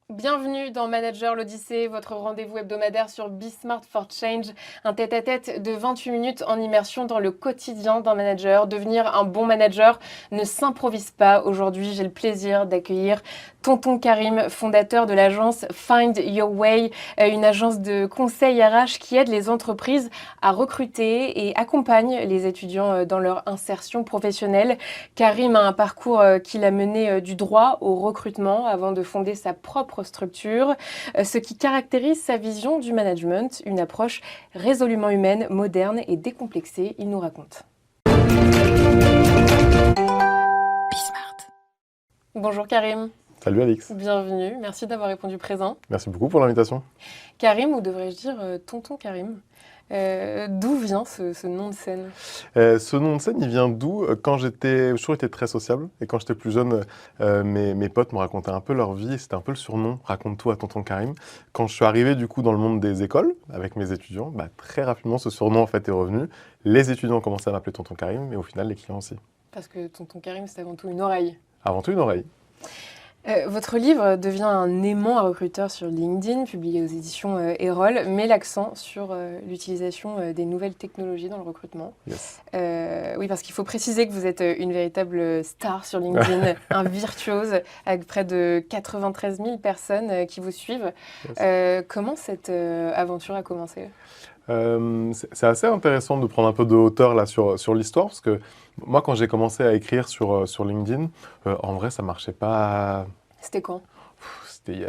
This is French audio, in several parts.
Bienvenue dans Manager l'Odyssée, votre rendez-vous hebdomadaire sur Be Smart for Change, un tête-à-tête de 28 minutes en immersion dans le quotidien d'un manager. Devenir un bon manager ne s'improvise pas. Aujourd'hui, j'ai le plaisir d'accueillir Tonton Karim, fondateur de l'agence Find Your Way, une agence de conseil RH qui aide les entreprises à recruter et accompagne les étudiants dans leur insertion professionnelle. Karim a un parcours qui l'a mené du droit au recrutement avant de fonder sa propre structure, ce qui caractérise sa vision du management, une approche résolument humaine, moderne et décomplexée, il nous raconte. Be Smart. Bonjour Karim. Salut Alix. Bienvenue, merci d'avoir répondu présent. Merci beaucoup pour l'invitation. Karim, ou devrais-je dire Tonton Karim, d'où vient ce nom de scène? Ce nom de scène, il vient d'où? Quand j'ai toujours été très sociable, et quand j'étais plus jeune, mes potes me racontaient un peu leur vie, et c'était un peu le surnom, raconte-tout à Tonton Karim. Quand je suis arrivé du coup dans le monde des écoles, avec mes étudiants, très rapidement ce surnom en fait est revenu. Les étudiants ont commencé à m'appeler Tonton Karim, et au final les clients aussi. Parce que Tonton Karim, c'est avant tout une oreille. Avant tout une oreille. Votre livre devient un aimant à recruteurs sur LinkedIn, publié aux éditions Erol, met l'accent sur l'utilisation des nouvelles technologies dans le recrutement. Yes. Oui, parce qu'il faut préciser que vous êtes une véritable star sur LinkedIn, un virtuose, avec près de 93 000 personnes qui vous suivent. Yes. Comment cette aventure a commencé ? C'est assez intéressant de prendre un peu de hauteur là sur l'histoire, parce que moi quand j'ai commencé à écrire sur LinkedIn, en vrai ça marchait pas. C'était quand? C'était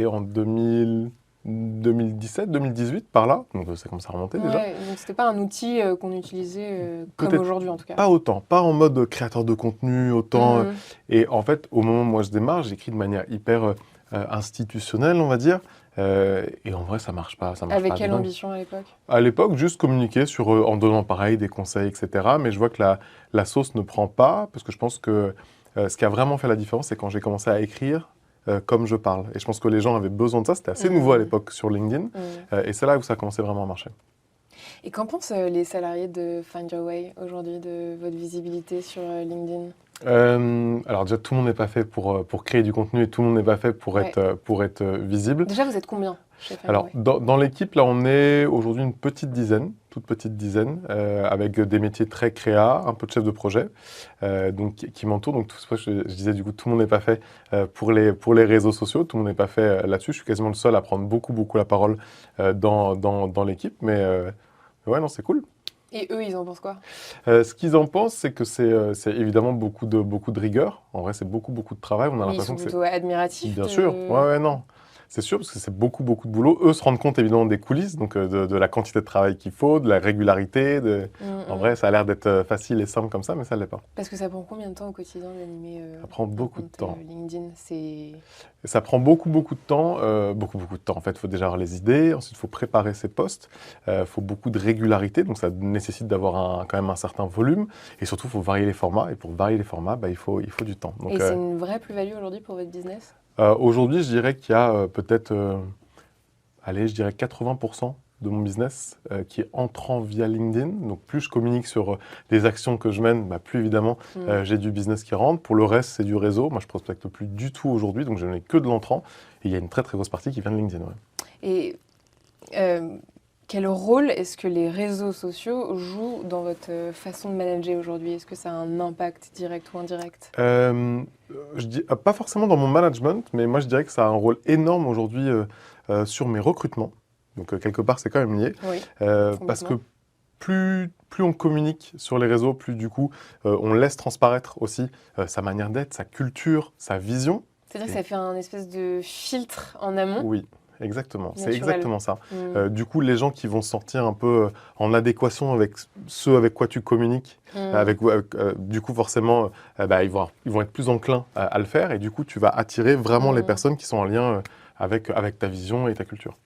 en 2017, 2018 par là, donc ça commence à remonter déjà. Donc c'était pas un outil qu'on utilisait comme aujourd'hui en tout cas. Pas autant, pas en mode créateur de contenu autant. Et en fait au moment où moi je démarre, j'écris de manière hyper institutionnelle on va dire. Et en vrai, ça marche pas. Avec quelle ambition à l'époque? À l'époque, juste communiquer en donnant pareil des conseils, etc. Mais je vois que la sauce ne prend pas, parce que je pense que ce qui a vraiment fait la différence, c'est quand j'ai commencé à écrire comme je parle. Et je pense que les gens avaient besoin de ça. C'était assez nouveau à l'époque sur LinkedIn. Et c'est là où ça a commencé vraiment à marcher. Et qu'en pensent les salariés de Find Your Way aujourd'hui, de votre visibilité sur LinkedIn? Alors déjà, tout le monde n'est pas fait pour créer du contenu et tout le monde n'est pas fait pour être visible. Déjà, vous êtes combien chez Find Your Alors, Way? dans l'équipe, là, on est aujourd'hui une petite dizaine, toute petite dizaine, avec des métiers très créa, un peu de chef de projet, donc qui m'entourent. Donc, tout ça, je disais, du coup, tout le monde n'est pas fait pour les réseaux sociaux, tout le monde n'est pas fait là-dessus. Je suis quasiment le seul à prendre beaucoup la parole dans l'équipe, mais ouais, non, c'est cool. Et eux, ils en pensent quoi? Ce qu'ils en pensent, c'est que c'est évidemment beaucoup de rigueur. En vrai, c'est beaucoup de travail. On a l'impression ils sont plutôt admiratifs. Bien sûr, ouais, non. C'est sûr, parce que c'est beaucoup de boulot. Eux se rendent compte évidemment des coulisses, donc de la quantité de travail qu'il faut, de la régularité. En vrai, ça a l'air d'être facile et simple comme ça, mais ça ne l'est pas. Parce que ça prend combien de temps au quotidien d'animer ça prend beaucoup de temps. LinkedIn, ça prend beaucoup de temps. Beaucoup de temps. En fait, il faut déjà avoir les idées. Ensuite, il faut préparer ses posts. Il faut beaucoup de régularité, donc ça nécessite d'avoir quand même un certain volume. Et surtout, il faut varier les formats. Et pour varier les formats, il faut du temps. Donc, et c'est une vraie plus-value aujourd'hui pour votre business? Aujourd'hui, je dirais qu'il y a peut-être, je dirais 80% de mon business qui est entrant via LinkedIn. Donc, plus je communique sur les actions que je mène, plus évidemment, j'ai du business qui rentre. Pour le reste, c'est du réseau. Moi, je ne prospecte plus du tout aujourd'hui, donc je n'ai que de l'entrant. Et il y a une très grosse partie qui vient de LinkedIn. Ouais. Et quel rôle est-ce que les réseaux sociaux jouent dans votre façon de manager aujourd'hui? Est-ce que ça a un impact direct ou indirect? Je dis, pas forcément dans mon management, mais moi je dirais que ça a un rôle énorme aujourd'hui sur mes recrutements. Donc quelque part c'est quand même lié. Oui, parce que plus on communique sur les réseaux, plus du coup on laisse transparaître aussi sa manière d'être, sa culture, sa vision. C'est-à-dire que ça fait un espèce de filtre en amont? Oui. Exactement, naturel. C'est exactement ça. Du coup, les gens qui vont se sentir un peu en adéquation avec ceux avec quoi tu communiques, du coup, forcément, ils vont être plus enclins à le faire. Et du coup, tu vas attirer vraiment les personnes qui sont en lien avec ta vision et ta culture.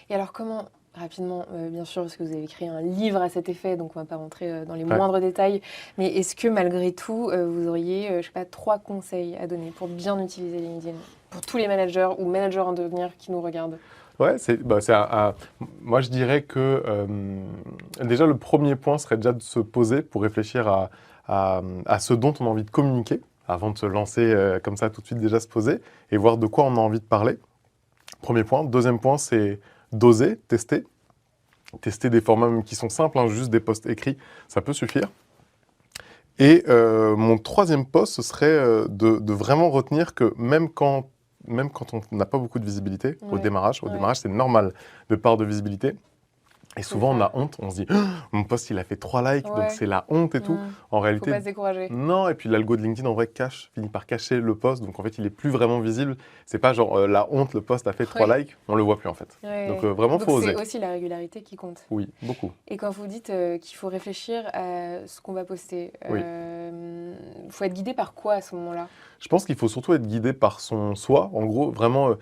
Et alors, comment, rapidement, bien sûr, parce que vous avez écrit un livre à cet effet, donc on ne va pas rentrer dans les moindres détails, mais est-ce que malgré tout, vous auriez, 3 conseils à donner pour bien utiliser LinkedIn pour tous les managers ou managers en devenir qui nous regardent? Ouais, moi je dirais que déjà le premier point serait déjà de se poser pour réfléchir à ce dont on a envie de communiquer, avant de se lancer comme ça tout de suite déjà se poser et voir de quoi on a envie de parler. Premier point. Deuxième point, c'est d'oser, tester. Tester des formats même qui sont simples, hein, juste des posts écrits, ça peut suffire. Et mon troisième post, ce serait de vraiment retenir que même quand on n'a pas beaucoup de visibilité au Ouais, démarrage, ouais. c'est normal de perdre de visibilité. Et Faut souvent, le on a faire. honte, on se dit «Oh, mon post, il a fait 3 likes, donc Ouais. c'est la honte et tout». En Faut réalité, pas se décourager. non. Et puis l'algo de LinkedIn, en vrai, finit par cacher le post. Donc en fait, il est plus vraiment visible. C'est pas genre la honte, le post a fait 3 Ouais. likes, on le voit plus en fait. Ouais. Donc vraiment, Donc faut c'est oser. aussi la régularité qui compte. Oui, beaucoup. Et quand vous dites qu'il faut réfléchir à ce qu'on va poster, Oui. faut être guidé par quoi à ce moment-là? Je pense qu'il faut surtout être guidé par son soi. En gros, vraiment,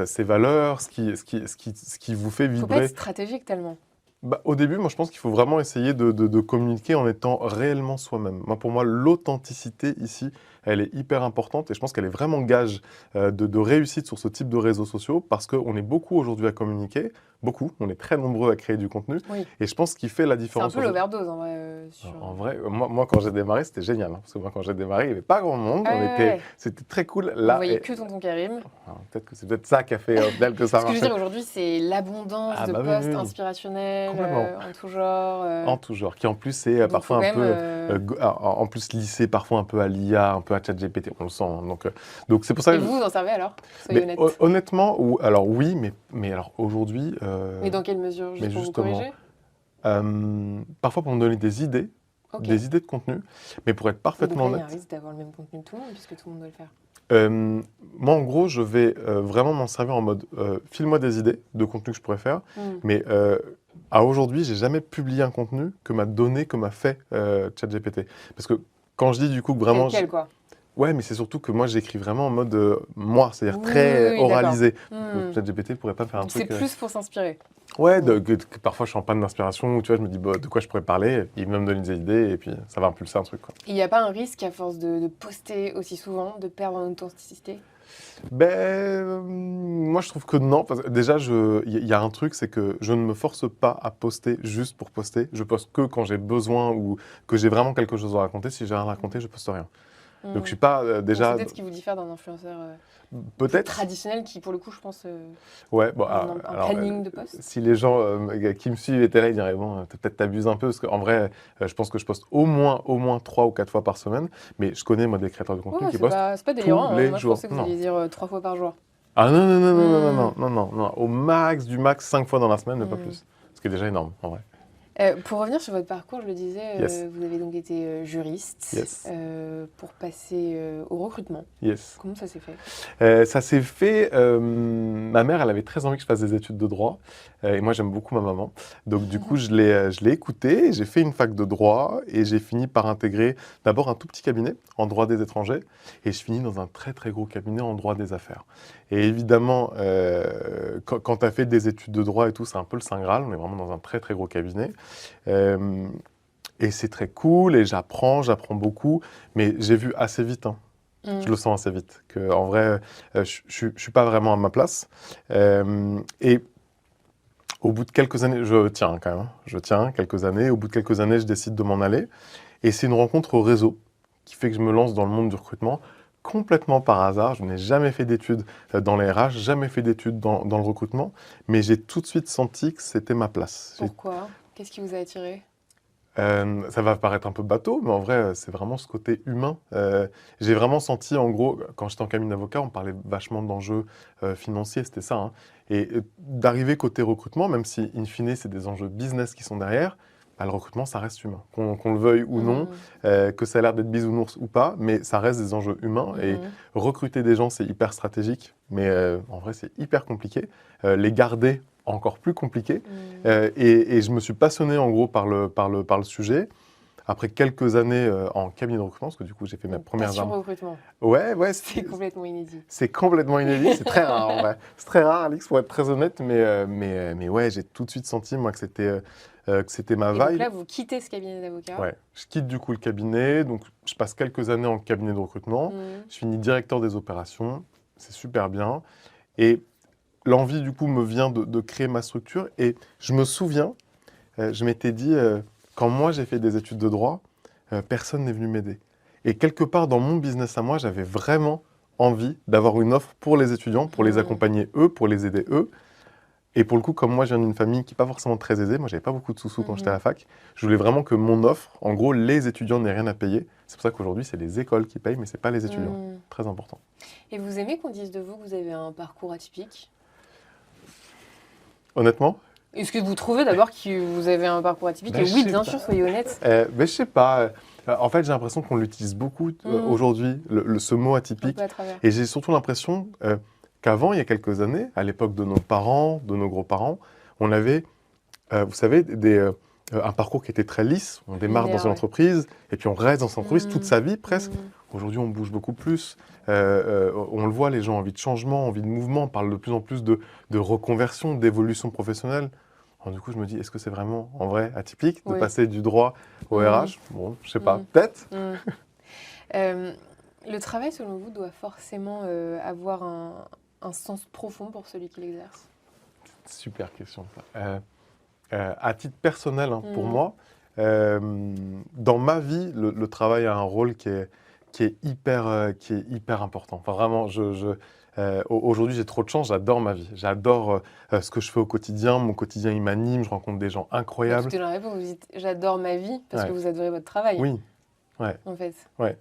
ses valeurs, ce qui vous fait Faut pas être vibrer. stratégique tellement. Bah, au début, moi, je pense qu'il faut vraiment essayer de communiquer en étant réellement soi-même. Pour moi, l'authenticité ici, elle est hyper importante et je pense qu'elle est vraiment gage de réussite sur ce type de réseaux sociaux parce qu'on est beaucoup aujourd'hui à communiquer, beaucoup, on est très nombreux à créer du contenu Oui. et je pense ce qui fait la C'est un différence peu aujourd'hui. l'overdose en vrai. En vrai, moi, quand j'ai démarré, c'était génial, hein, parce que moi, quand j'ai démarré, il n'y avait pas grand monde, Ouais. c'était très cool. On Là, voyait que tonton Karim. peut-être que c'est peut-être ça qui a fait au final que ça Ce que je veux marchait. dire aujourd'hui, c'est l'abondance Ah de bah oui, posts oui, oui. inspirationnels Complètement. en tout genre. En tout genre, qui en plus c'est Donc faut parfois quand un même. peu, en plus lissé parfois un peu à l'IA, un peu à ChatGPT, on le sent, hein. Donc c'est pour ça Et que vous en servez alors? Soyez honnête. honnêtement, alors oui, mais alors aujourd'hui, Mais dans quelle mesure? mais Juste pour vous justement, corriger? parfois pour me donner des idées Ok. de contenu, mais pour être Donc parfaitement là, il y a un honnête, risque d'avoir le même contenu que tout le monde, puisque tout le monde doit le faire. moi en gros, je vais vraiment m'en servir en mode file-moi des idées de contenu que je pourrais faire, mais à aujourd'hui, j'ai jamais publié un contenu que m'a fait ChatGPT. Parce que quand je dis du coup que vraiment, Quel, quoi? ouais, mais c'est surtout que moi j'écris vraiment en mode moi, c'est-à-dire Oui, très oui, oui, d'accord. oralisé. Donc ChatGPT pourrait pas faire un Donc c'est truc. plus pour s'inspirer. Ouais, que parfois je suis en panne d'inspiration, ou tu vois, je me dis bah, de quoi je pourrais parler, il va me donner des idées et puis ça va impulser un truc, quoi. Il n'y a pas un risque à force de poster aussi souvent, de perdre en authenticité? Moi je trouve que non. Parce que déjà, il y a un truc, c'est que je ne me force pas à poster juste pour poster. Je poste que quand j'ai besoin ou que j'ai vraiment quelque chose à raconter. Si j'ai rien à raconter, je poste rien. Donc je suis pas Donc déjà. c'est peut-être ce qui vous diffère d'un influenceur plus Peut-être. traditionnel qui, pour le coup, je pense, Ouais, bon, a un planning de poste. si les gens qui me suivent étaient là, ils diraient bon, peut-être t'abuses un peu, parce qu'en vrai, je pense que je poste au moins 3 ou 4 fois par semaine, mais je connais moi des créateurs de contenu Ouais, qui c'est postent pas délirant, tous hein. les Moi, je jours. pensais que vous Non. alliez dire 3 fois par jour. Ah non, non, non, non, non, non, non, non, non, au max du max 5 fois dans la semaine, mais pas plus. Ce qui est déjà énorme, en vrai. Pour revenir sur votre parcours, je le disais, Yes. vous avez donc été juriste Yes. pour passer au recrutement. Yes. Comment ça s'est fait? Ça s'est fait. Ma mère, elle avait très envie que je fasse des études de droit. Et moi, j'aime beaucoup ma maman. Donc, du coup, je l'ai écoutée. J'ai fait une fac de droit et j'ai fini par intégrer d'abord un tout petit cabinet en droit des étrangers. Et je finis dans un très, très gros cabinet en droit des affaires. Et évidemment, quand tu as fait des études de droit et tout, c'est un peu le Saint Graal. On est vraiment dans un très, très gros cabinet. Et c'est très cool et j'apprends beaucoup. Mais j'ai vu assez vite, hein. Je le sens assez vite, qu'en vrai, je ne suis pas vraiment à ma place. Et au bout de quelques années, je tiens quand même, hein, je tiens quelques années. Au bout de quelques années, je décide de m'en aller. Et c'est une rencontre au réseau qui fait que je me lance dans le monde du recrutement complètement par hasard. Je n'ai jamais fait d'études dans les RH, jamais fait d'études dans le recrutement, mais j'ai tout de suite senti que c'était ma place. Pourquoi? Qu'est-ce qui vous a attiré? Ça va paraître un peu bateau, mais en vrai, c'est vraiment ce côté humain. J'ai vraiment senti, en gros, quand j'étais en cabinet d'avocat, on parlait vachement d'enjeux financiers, c'était ça, hein. Et d'arriver côté recrutement, même si, in fine, c'est des enjeux business qui sont derrière, bah, le recrutement, ça reste humain. Qu'on le veuille ou non, que ça a l'air d'être bisounours ou pas, mais ça reste des enjeux humains. Et recruter des gens, c'est hyper stratégique, mais en vrai, c'est hyper compliqué. Les garder, encore plus compliqué. Et je me suis passionné en gros par le sujet. Après quelques années en cabinet de recrutement, parce que du coup j'ai fait mes premières Passion armes. recrutement. Ouais, C'est complètement inédit. c'est complètement inédit, c'est très rare en vrai. C'est très rare, Alix, pour être très honnête, mais ouais, j'ai tout de suite senti moi que c'était ma Et donc vibe. là, vous quittez ce cabinet d'avocat. Ouais, je quitte du coup le cabinet, donc je passe quelques années en cabinet de recrutement. Je finis directeur des opérations, c'est super bien. Et l'envie, du coup, me vient de créer ma structure. Et je me souviens, je m'étais dit, quand moi j'ai fait des études de droit, personne n'est venu m'aider. Et quelque part dans mon business à moi, j'avais vraiment envie d'avoir une offre pour les étudiants, pour les accompagner eux, pour les aider eux. Et pour le coup, comme moi, je viens d'une famille qui n'est pas forcément très aisée, moi, j'avais pas beaucoup de sous-sous quand j'étais à la fac, je voulais vraiment que mon offre, en gros, les étudiants n'aient rien à payer. C'est pour ça qu'aujourd'hui, c'est les écoles qui payent, mais ce n'est pas les étudiants. Très important. Et vous aimez qu'on dise de vous que vous avez un parcours atypique? Honnêtement, Est-ce que vous trouvez d'abord que vous avez un parcours atypique? Et je oui, sais bien pas. sûr, soyez honnête. Mais je sais pas. En fait, j'ai l'impression qu'on l'utilise beaucoup aujourd'hui, ce mot Un atypique. peu à travers. Et j'ai surtout l'impression qu'avant, il y a quelques années, à l'époque de nos parents, de nos gros-parents, on avait, vous savez, un parcours qui était très lisse. On démarre dans une entreprise et puis on reste dans cette entreprise toute sa vie presque. Aujourd'hui, on bouge beaucoup plus. On le voit, les gens ont envie de changement, envie de mouvement. On parle de plus en plus de reconversion, d'évolution professionnelle. Alors, du coup, je me dis, est-ce que c'est vraiment, en vrai, atypique de passer du droit au RH? Bon, je sais pas, peut-être. Le travail, selon vous, doit forcément avoir un sens profond pour celui qui l'exerce? Super question, ça. À titre personnel, pour moi, dans ma vie, le travail a un rôle qui est hyper important. Enfin, vraiment, aujourd'hui, j'ai trop de chance, j'adore ma vie. J'adore ce que je fais au quotidien. Mon quotidien, il m'anime, je rencontre des gens incroyables. Tout est dans la réponse, vous dites « j'adore ma vie » parce que vous adorez votre travail. Oui, ouais. En fait. Ouais.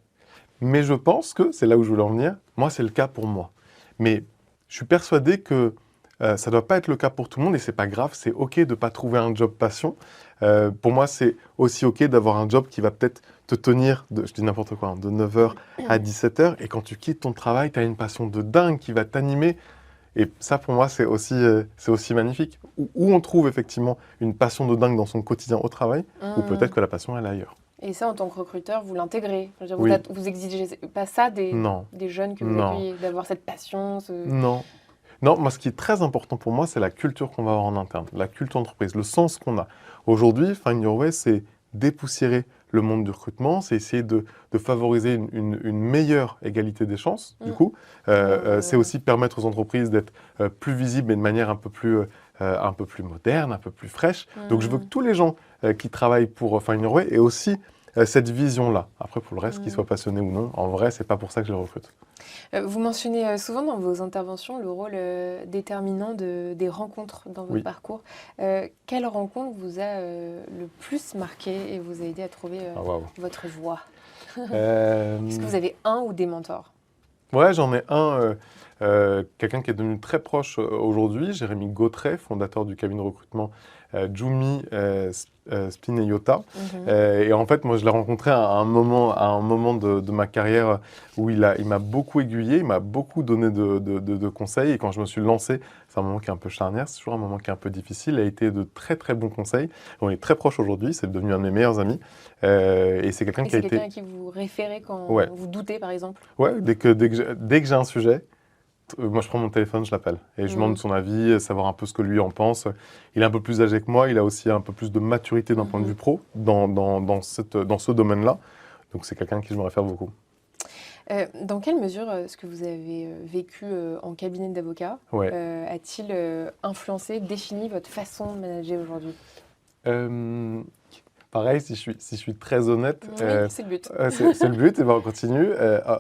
Mais je pense que, c'est là où je voulais en venir, moi, c'est le cas pour moi. Mais je suis persuadé que ça ne doit pas être le cas pour tout le monde et c'est pas grave, c'est OK de ne pas trouver un job passion. Pour moi, c'est aussi OK d'avoir un job qui va peut-être te tenir, je dis n'importe quoi, de 9h à 17h. Et quand tu quittes ton travail, tu as une passion de dingue qui va t'animer. Et ça, pour moi, c'est aussi magnifique. Où on trouve effectivement une passion de dingue dans son quotidien au travail, ou peut-être que la passion, elle est ailleurs. Et ça, en tant que recruteur, vous l'intégrez? Oui. Vous exigez pas ça des jeunes que vous accueillez, d'avoir cette passion Non. Non, moi, ce qui est très important pour moi, c'est la culture qu'on va avoir en interne, la culture d'entreprise, le sens qu'on a. Aujourd'hui, Find Your Way, c'est dépoussiérer le monde du recrutement, c'est essayer de favoriser une meilleure égalité des chances, du coup. C'est aussi permettre aux entreprises d'être plus visibles et de manière un peu plus moderne, un peu plus fraîche. Donc, je veux que tous les gens qui travaillent pour Find Your Way aient aussi cette vision-là. Après, pour le reste, qu'ils soient passionnés ou non, en vrai, c'est pas pour ça que je les recrute. Vous mentionnez souvent dans vos interventions le rôle déterminant des rencontres dans votre parcours. Quelle rencontre vous a le plus marqué et vous a aidé à trouver votre voie? Est-ce que vous avez un ou des mentors? Ouais, j'en ai un, quelqu'un qui est devenu très proche aujourd'hui, Jérémy Gautret, fondateur du cabinet de recrutement Jumi Spin et Yota. Et en fait, moi, je l'ai rencontré à un moment de ma carrière où il m'a beaucoup aiguillé, il m'a beaucoup donné de conseils. Et quand je me suis lancé, c'est un moment qui est un peu charnière, c'est toujours un moment qui est un peu difficile. Il a été de très, très bons conseils. On est très proches aujourd'hui, c'est devenu un de mes meilleurs amis. Et c'est quelqu'un qui a été... quelqu'un à qui vous référez quand vous doutez, par exemple? Ouais, dès que j'ai un sujet, moi, je prends mon téléphone, je l'appelle et je demande son avis, savoir un peu ce que lui en pense. Il est un peu plus âgé que moi, il a aussi un peu plus de maturité d'un point de vue pro dans ce domaine-là. Donc, c'est quelqu'un à qui je me réfère beaucoup. Dans quelle mesure ce que vous avez vécu en cabinet d'avocat a-t-il influencé, défini votre façon de manager aujourd'hui? Pareil, si je suis très honnête, oui, c'est le but. C'est le but, et ben on continue.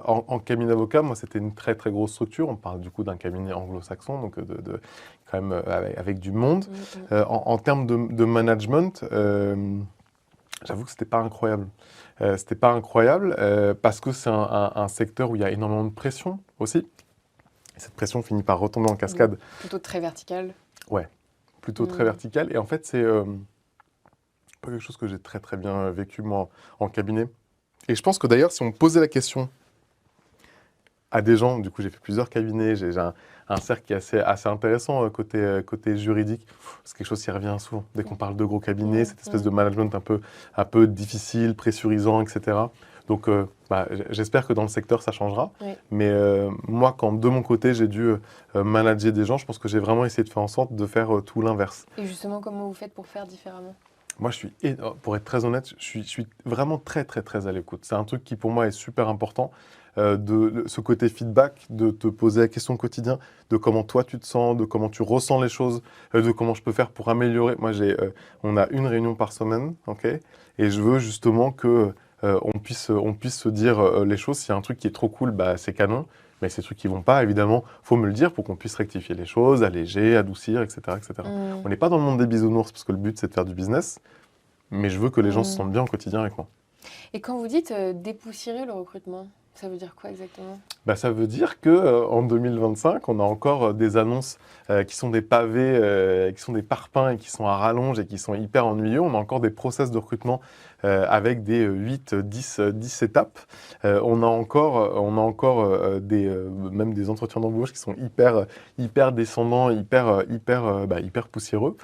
En cabinet d'avocat, moi, c'était une très très grosse structure. On parle du coup d'un cabinet anglo-saxon, donc quand même avec du monde. En termes de management, j'avoue que c'était pas incroyable. C'était pas incroyable parce que c'est un secteur où il y a énormément de pression aussi. Et cette pression finit par retomber en cascade. Plutôt très verticale. Ouais, plutôt très verticale. Et en fait, c'est pas quelque chose que j'ai très très bien vécu moi en cabinet. Et je pense que d'ailleurs, si on me posait la question à des gens, du coup j'ai fait plusieurs cabinets, j'ai un cercle qui est assez intéressant côté juridique. C'est quelque chose qui revient souvent. Dès qu'on parle de gros cabinets, cette espèce de management un peu difficile, pressurisant, etc. Donc j'espère que dans le secteur ça changera. Mais moi, quand de mon côté j'ai dû manager des gens, je pense que j'ai vraiment essayé de faire en sorte de faire tout l'inverse. Et justement, comment vous faites pour faire différemment? Moi, pour être très honnête, je suis vraiment très, très, très à l'écoute. C'est un truc qui, pour moi, est super important. Ce côté feedback, de te poser la question au quotidien, de comment toi tu te sens, de comment tu ressens les choses, de comment je peux faire pour améliorer. Moi, on a une réunion par semaine, ok? Et je veux justement que on puisse se dire les choses. S'il y a un truc qui est trop cool, bah, c'est canon. Mais ces trucs qui vont pas, évidemment, faut me le dire pour qu'on puisse rectifier les choses, alléger, adoucir, etc., etc. Mm. On n'est pas dans le monde des bisounours parce que le but c'est de faire du business, mais je veux que les gens se Mm. sentent bien au quotidien avec moi. Et quand vous dites dépoussiérer le recrutement, ça veut dire quoi exactement? Bah, ça veut dire que en 2025, on a encore des annonces qui sont des pavés, qui sont des parpaings et qui sont à rallonge et qui sont hyper ennuyeux. On a encore des process de recrutement avec des 8, 10 étapes. On a encore même des entretiens d'embauche qui sont hyper descendants, hyper poussiéreux.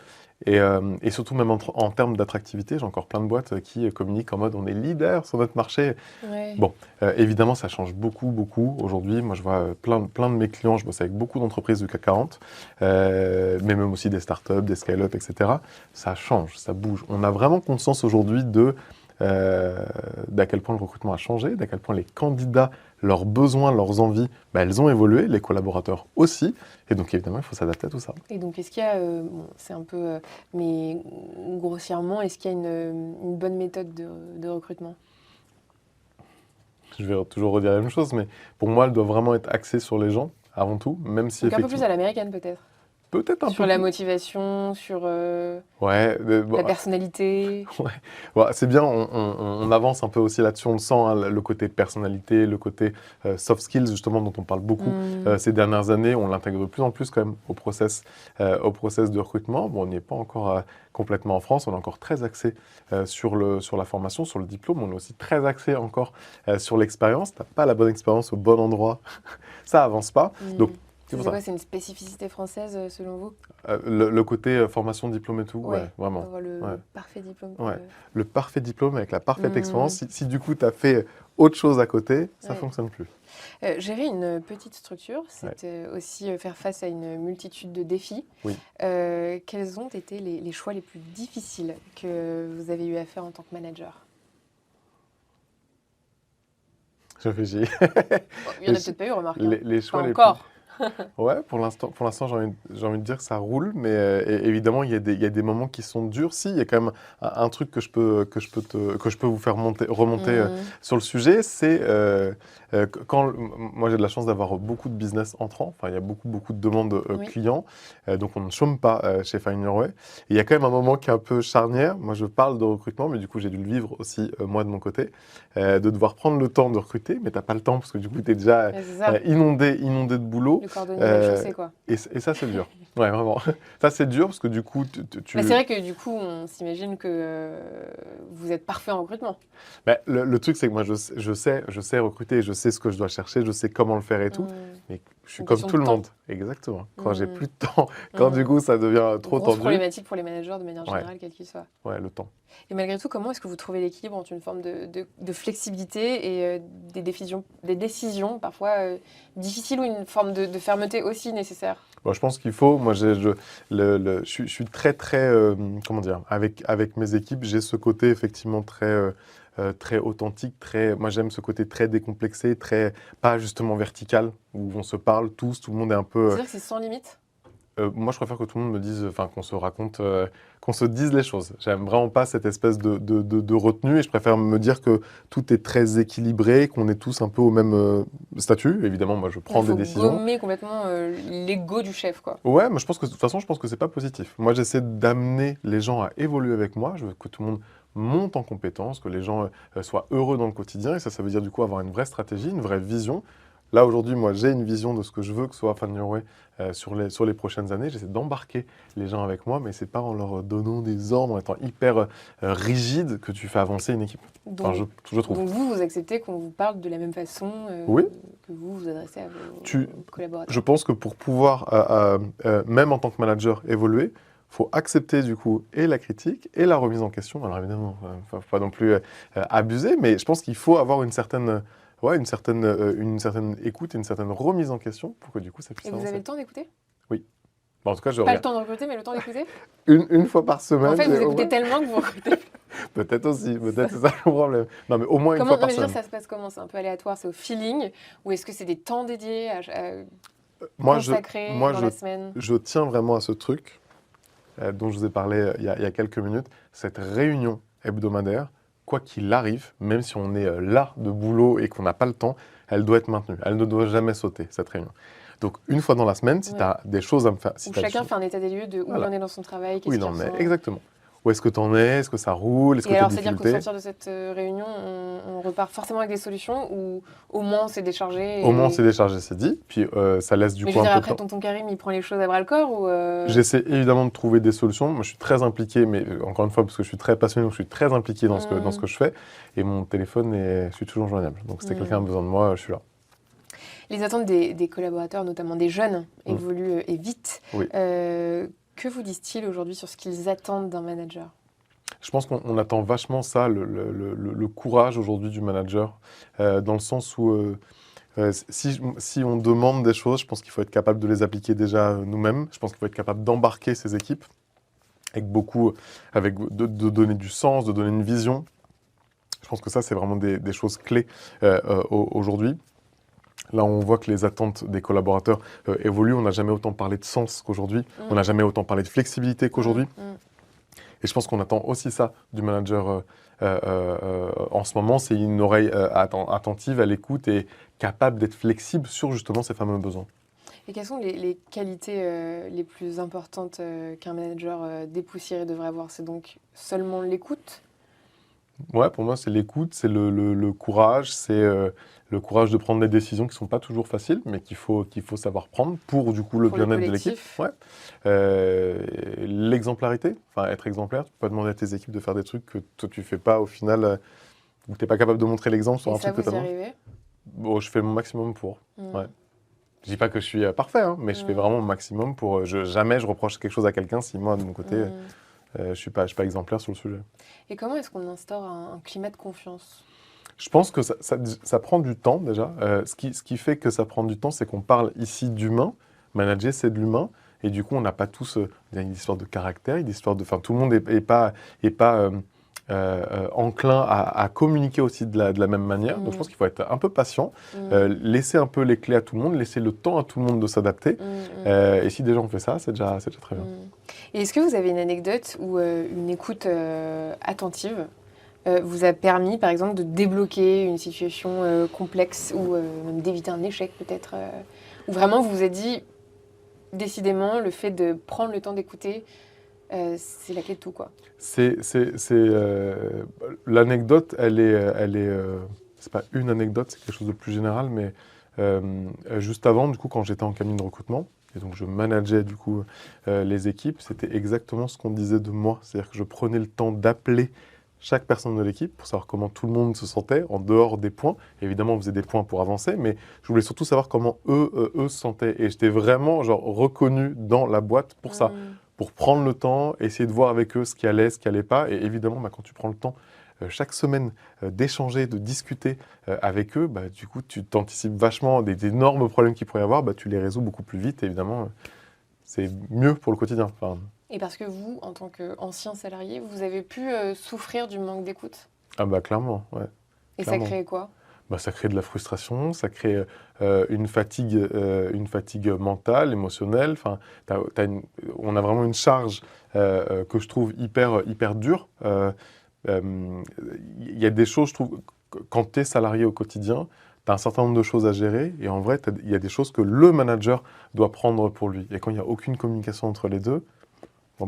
Et surtout, même en termes d'attractivité, j'ai encore plein de boîtes qui communiquent en mode on est leader sur notre marché. Ouais. Bon, évidemment, ça change beaucoup, beaucoup. Aujourd'hui, moi, je vois plein de mes clients, je bosse avec beaucoup d'entreprises du CAC 40, mais même aussi des startups, des scale-up, etc. Ça change, ça bouge. On a vraiment conscience aujourd'hui d'à quel point le recrutement a changé, d'à quel point les candidats, leurs besoins, leurs envies, bah, elles ont évolué, les collaborateurs aussi. Et donc, évidemment, il faut s'adapter à tout ça. Et donc, est-ce qu'il y a, bon, c'est un peu, mais grossièrement, est-ce qu'il y a une bonne méthode de recrutement? Je vais toujours redire la même chose, mais pour moi, elle doit vraiment être axée sur les gens, avant tout, même si Donc, un peu plus effectivement... à l'américaine, peut-être. Peut-être un Sur peu la plus... motivation, sur Ouais, la personnalité. ouais. Ouais, c'est bien, on avance un peu aussi là-dessus, on le sent, hein, le côté personnalité, le côté soft skills, justement, dont on parle beaucoup ces dernières années. On l'intègre de plus en plus quand même au process de recrutement. Bon, on n'y est pas encore complètement en France, on est encore très axé sur la formation, sur le diplôme. On est aussi très axé encore sur l'expérience. Tu n'as pas la bonne expérience au bon endroit, ça avance pas. Donc, c'est pour ça. quoi, c'est une spécificité française selon vous? Le côté formation, diplôme et tout, ouais, vraiment. Avoir le Ouais. parfait diplôme. Ouais. Le parfait diplôme avec la parfaite Mm. expérience. Si du coup tu as fait autre chose à côté, ça ne Ouais. fonctionne plus. Gérer une petite structure, c'est aussi faire face à une multitude de défis. Oui. Quels ont été les choix les plus difficiles que vous avez eu à faire en tant que manager? Je réfléchis. Bon, il n'y en a peut-être pas eu, remarque. Les choix Pas les encore. Ouais, pour l'instant, j'ai envie de dire que ça roule, mais évidemment, il y a des moments qui sont durs. Si, il y a quand même un truc que je peux vous faire remonter sur le sujet, c'est moi j'ai de la chance d'avoir beaucoup de business entrant. Enfin, il y a beaucoup de demandes clients, donc on ne chôme pas chez Find Your Way. Et il y a quand même un moment qui est un peu charnière. Moi, je parle de recrutement, mais du coup, j'ai dû le vivre aussi moi de mon côté, de devoir prendre le temps de recruter, mais t'as pas le temps parce que du coup, tu es déjà Ouais, c'est ça. inondé de boulot. Le cordonnier mal chaussé, quoi. Et ça, c'est dur. Ouais, vraiment. Ça, c'est dur parce que du coup, tu... Bah, c'est vrai que du coup, on s'imagine que vous êtes parfait en recrutement. Bah, le truc, c'est que moi, je sais recruter, je sais ce que je dois chercher, je sais comment le faire et tout. Mais je suis Une comme question tout de le temps. monde. Exactement. Quand j'ai plus de temps, quand du Mm. coup, ça devient trop Grosse tendu. problématique pour les managers de manière Ouais. générale, quel qu'il soit. Ouais, le temps. Et malgré tout, comment est-ce que vous trouvez l'équilibre entre une forme de flexibilité et des décisions parfois difficiles ou une forme de fermeté aussi nécessaire? Bon, je pense qu'il faut. Moi, je suis très, très. Comment dire? Avec mes équipes, j'ai ce côté effectivement très authentique. Moi, j'aime ce côté très décomplexé, pas justement vertical, où on se parle tous, tout le monde est un peu. C'est-à-dire que c'est sans limite? Moi, je préfère que tout le monde me dise, enfin, qu'on se raconte, qu'on se dise les choses. J'aime vraiment pas cette espèce de retenue et je préfère me dire que tout est très équilibré, qu'on est tous un peu au même statut. Évidemment, moi, je prends des décisions. Gommer complètement l'ego du chef, quoi. Ouais, mais je pense que de toute façon, je pense que c'est pas positif. Moi, j'essaie d'amener les gens à évoluer avec moi. Je veux que tout le monde monte en compétences, que les gens soient heureux dans le quotidien. Et ça veut dire du coup avoir une vraie stratégie, une vraie vision. Là, aujourd'hui, moi, j'ai une vision de ce que je veux que soit Find Your Way sur les prochaines années. J'essaie d'embarquer les gens avec moi, mais c'est pas en leur donnant des ordres, en étant hyper rigide que tu fais avancer une équipe. Donc, Enfin, je trouve. donc vous acceptez qu'on vous parle de la même façon Oui. que vous vous adressez à vos collaborateurs? Je pense que pour pouvoir, même en tant que manager, évoluer, il faut accepter du coup et la critique et la remise en question. Alors évidemment, il ne faut pas non plus abuser, mais je pense qu'il faut avoir une certaine écoute et une certaine remise en question pour que du coup ça puisse Et vous avancer. avez le temps d'écouter? Oui. En tout cas, je Pas le regarde temps de recruter, mais le temps d'écouter. une fois par semaine. En fait, vous j'ai au écoutez moins- tellement que vous recrutez. Peut-être aussi, peut-être c'est ça le problème. Non, mais au moins une Comment, fois non, par mais je veux dire, semaine. ça se passe comment? C'est un peu aléatoire, c'est au feeling? Ou est-ce que c'est des temps dédiés Moi, je, consacrés moi dans je, la semaine? je tiens vraiment à ce truc dont je vous ai parlé il y a quelques minutes, cette réunion hebdomadaire, quoi qu'il arrive, même si on est là de boulot et qu'on n'a pas le temps, elle doit être maintenue. Elle ne doit jamais sauter, cette réunion. Donc, une fois dans la semaine, si Ouais. tu as des choses à me faire... Si Où t'as des chacun choses- fait un état des lieux de où il Voilà. en est dans son travail, Où qu'est-ce il qu'il en est, ressent. exactement. Où est-ce que tu en es? Est-ce que ça roule? Est-ce que Et tu as alors, des c'est-à-dire qu'au difficultés? sortir de cette réunion, on repart forcément avec des solutions ou au moins on s'est déchargé Au moins, on et... s'est déchargé, c'est dit. Puis, ça laisse du Mais je coup veux un dire, peu de après, temps. tonton Karim, il prend les choses à bras-le-corps ou... J'essaie évidemment de trouver des solutions. Moi, je suis très impliqué, mais encore une fois, parce que je suis très passionné, donc je suis très impliqué dans ce que je fais. Et mon téléphone, je suis toujours joignable. Donc, si quelqu'un a besoin de moi, je suis là. Les attentes des collaborateurs, notamment des jeunes, évoluent et vite. Oui. Que vous disent-ils aujourd'hui sur ce qu'ils attendent d'un manager? Je pense qu'on attend vachement ça, le courage aujourd'hui du manager, dans le sens où si on demande des choses, je pense qu'il faut être capable de les appliquer déjà nous-mêmes. Je pense qu'il faut être capable d'embarquer ses équipes de donner du sens, de donner une vision. Je pense que ça, c'est vraiment des choses clés aujourd'hui. Là, on voit que les attentes des collaborateurs évoluent. On n'a jamais autant parlé de sens qu'aujourd'hui. On n'a jamais autant parlé de flexibilité qu'aujourd'hui. Et je pense qu'on attend aussi ça du manager en ce moment. C'est une oreille attentive à l'écoute et capable d'être flexible sur justement ces fameux besoins. Et quelles sont les qualités les plus importantes qu'un manager dépoussiéré devrait avoir? C'est donc seulement l'écoute? Ouais, pour moi, c'est l'écoute, c'est le courage, c'est le courage de prendre des décisions qui ne sont pas toujours faciles, mais qu'il faut savoir prendre pour, du coup, le Pour le bien-être de l'équipe. collectif. Ouais. L'exemplarité, enfin, être exemplaire, tu peux pas demander à tes équipes de faire des trucs que toi, tu fais pas au final, où tu n'es pas capable de montrer l'exemple sur Et un ça, truc que tu vous as y demandé. arrivez? Bon, je fais mon maximum pour. Ouais. Je dis pas que je suis parfait, hein, mais je fais vraiment mon maximum pour. Jamais je reproche quelque chose à quelqu'un si moi, de mon côté, je suis pas exemplaire sur le sujet. Et comment est-ce qu'on instaure un climat de confiance? Je pense que ça prend du temps déjà. Ce qui fait que ça prend du temps, c'est qu'on parle ici d'humain. Manager, c'est de l'humain. Et du coup, on n'a pas tous il y a une histoire de caractère, une histoire de. Enfin, tout le monde n'est pas enclin à communiquer aussi de la même manière. Donc, je pense qu'il faut être un peu patient, laisser un peu les clés à tout le monde, laisser le temps à tout le monde de s'adapter. Et si déjà on fait ça, c'est déjà très bien. Et est-ce que vous avez une anecdote ou une écoute attentive vous a permis, par exemple, de débloquer une situation complexe ou même d'éviter un échec peut-être où vraiment vous vous êtes dit, décidément, le fait de prendre le temps d'écouter, c'est la clé de tout, quoi. L'anecdote, elle est c'est pas une anecdote, c'est quelque chose de plus général, mais juste avant, du coup, quand j'étais en cabinet de recrutement, et donc je manageais du coup les équipes, c'était exactement ce qu'on disait de moi, c'est-à-dire que je prenais le temps d'appeler chaque personne de l'équipe pour savoir comment tout le monde se sentait en dehors des points. Évidemment, on faisait des points pour avancer, mais je voulais surtout savoir comment eux se sentaient. Et j'étais vraiment reconnu dans la boîte pour ça, pour prendre le temps, essayer de voir avec eux ce qui allait pas. Et évidemment, quand tu prends le temps chaque semaine d'échanger, de discuter avec eux, du coup, tu t'anticipes vachement des énormes problèmes qu'il pourrait y avoir, tu les résous beaucoup plus vite. Et évidemment, c'est mieux pour le quotidien. Enfin, et parce que vous, en tant qu'ancien salarié, vous avez pu souffrir du manque d'écoute? Ah clairement, ouais. Et clairement. Ça crée quoi? Ça crée de la frustration, ça crée une fatigue mentale, émotionnelle. Enfin, on a vraiment une charge que je trouve hyper dure. Il y a des choses, je trouve, quand tu es salarié au quotidien, tu as un certain nombre de choses à gérer. Et en vrai, il y a des choses que le manager doit prendre pour lui. Et quand il n'y a aucune communication entre les deux,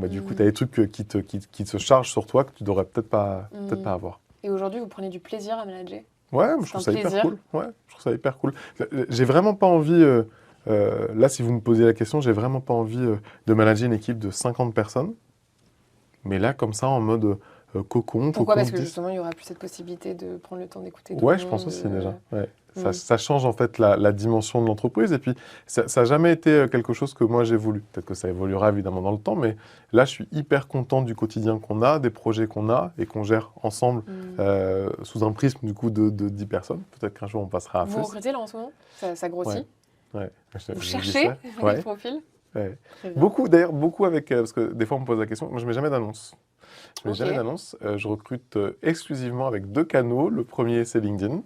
du coup, tu as des trucs qui te chargent sur toi que tu devrais peut-être pas avoir. Et aujourd'hui, vous prenez du plaisir à manager? Ouais, je trouve ça hyper cool. Ouais, je trouve ça hyper cool. J'ai vraiment pas envie, là, si vous me posez la question, j'ai vraiment pas envie de manager une équipe de 50 personnes. Mais là, comme ça, en mode cocon. Pourquoi? Parce que justement, il n'y aura plus cette possibilité de prendre le temps d'écouter tout le monde. Ouais, je pense aussi déjà. Ouais. Ça change en fait la dimension de l'entreprise. Et puis, ça n'a jamais été quelque chose que moi j'ai voulu. Peut-être que ça évoluera évidemment dans le temps, mais là, je suis hyper content du quotidien qu'on a, des projets qu'on a et qu'on gère ensemble sous un prisme du coup de 10 personnes. Peut-être qu'un jour on passera à plus. Vous recrutez là en ce moment? Ça grossit? Ouais. Vous cherchez des profils? Ouais. Très bien. Beaucoup avec, parce que des fois on me pose la question, moi je mets jamais d'annonce. Je mets Ok. jamais d'annonce. Je recrute exclusivement avec 2 canaux. Le premier, c'est LinkedIn.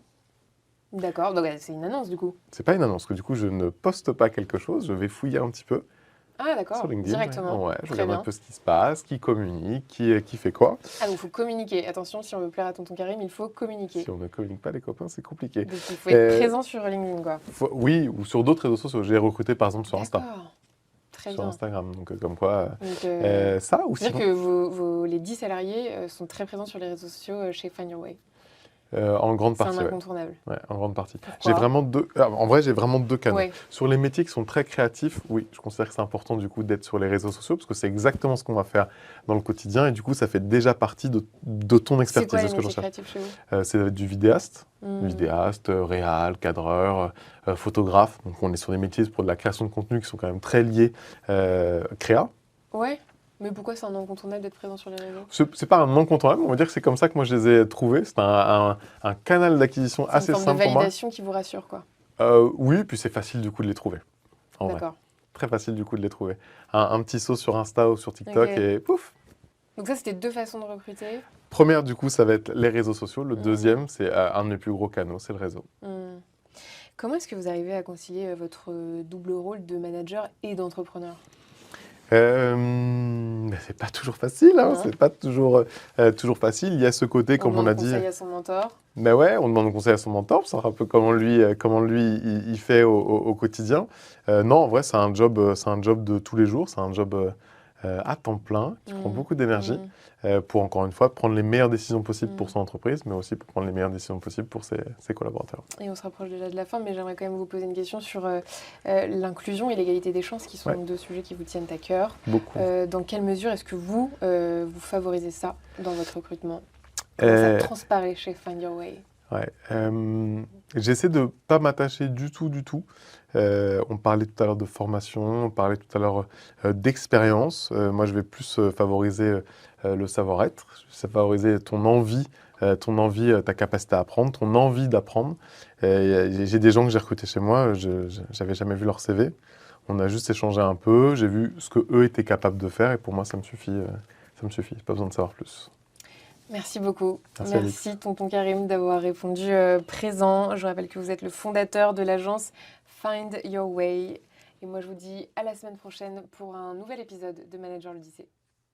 D'accord, donc c'est une annonce du coup. C'est pas une annonce, parce que du coup, je ne poste pas quelque chose. Je vais fouiller un petit peu Ah sur d'accord, LinkedIn. Ouais, directement. ouais, je Très regarde un bien. peu ce qui se passe, qui communique, qui fait quoi. Ah donc il faut communiquer. Attention, si on veut plaire à Tonton Karim, il faut Si communiquer. on ne communique pas, les copains, c'est compliqué. Donc il faut être Euh, présent sur LinkedIn quoi. oui, ou sur d'autres réseaux sociaux. J'ai recruté par exemple sur Insta, D'accord, très sur bien. Instagram. Donc comme quoi, Donc ça ou c'est-à-dire sinon, que les 10 salariés sont très présents sur les réseaux sociaux chez Find Your Way. en grande C'est un partie, ouais. incontournable. Ouais, en grande partie. Pourquoi? En vrai, j'ai vraiment 2 canaux. Ouais, Sur les métiers qui sont très créatifs, oui, je considère que c'est important du coup d'être sur les réseaux sociaux parce que c'est exactement ce qu'on va faire dans le quotidien et du coup, ça fait déjà partie de ton c'est expertise, quoi de les ce que je métiers recherche. créatifs chez vous? C'est du vidéaste, Hmm. réal, cadreur, photographe. Donc, on est sur des métiers pour de la création de contenu qui sont quand même très liés créa. Ouais, mais pourquoi c'est un incontournable d'être présent sur les réseaux? C'est pas un incontournable, on va dire que c'est comme ça que moi je les ai trouvés. C'est un canal d'acquisition C'est une assez forme de simple pour moi. validation qui vous rassure quoi. Oui, puis c'est facile du coup de les trouver, en vrai. D'accord. Très facile du coup de les trouver. Un petit saut sur Insta ou sur TikTok Ok. et pouf. Donc ça c'était deux façons de recruter. Première du coup, ça va être les réseaux sociaux. Le Mhm. deuxième, c'est un de mes plus gros canaux, c'est le réseau. Hmm. Comment est-ce que vous arrivez à concilier votre double rôle de manager et d'entrepreneur? Mais c'est pas toujours facile, hein, Non. c'est pas toujours facile. Il y a ce côté, On comme on demande a dit, conseil à son mentor. mais ouais, on demande conseil à son mentor, c'est un peu comment lui il fait au quotidien. Non, en vrai, c'est un job de tous les jours, c'est un job à temps plein qui prend Hmm. beaucoup d'énergie Hmm. pour, encore une fois, prendre les meilleures décisions possibles pour Mm. son entreprise, mais aussi pour prendre les meilleures décisions possibles pour ses collaborateurs. Et on se rapproche déjà de la fin, mais j'aimerais quand même vous poser une question sur l'inclusion et l'égalité des chances, qui sont Ouais. deux sujets qui vous tiennent à cœur. Beaucoup. Dans quelle mesure est-ce que vous favorisez ça dans votre recrutement? Comment ça Euh, transparaît chez Find Your Way? Ouais, j'essaie de pas m'attacher du tout. On parlait tout à l'heure de formation, on parlait tout à l'heure d'expérience. Moi, je vais plus favoriser le savoir-être, je vais favoriser ton envie, ta capacité à apprendre, ton envie d'apprendre. J'ai des gens que j'ai recrutés chez moi, j'avais jamais vu leur CV. On a juste échangé un peu, j'ai vu ce que eux étaient capables de faire et pour moi, ça me suffit. Ça me suffit, pas besoin de savoir plus. Merci beaucoup. Merci, Alix. Merci, Tonton Karim, d'avoir répondu présent. Je rappelle que vous êtes le fondateur de l'agence Find Your Way. Et moi, je vous dis à la semaine prochaine pour un nouvel épisode de Manager l'Odyssée.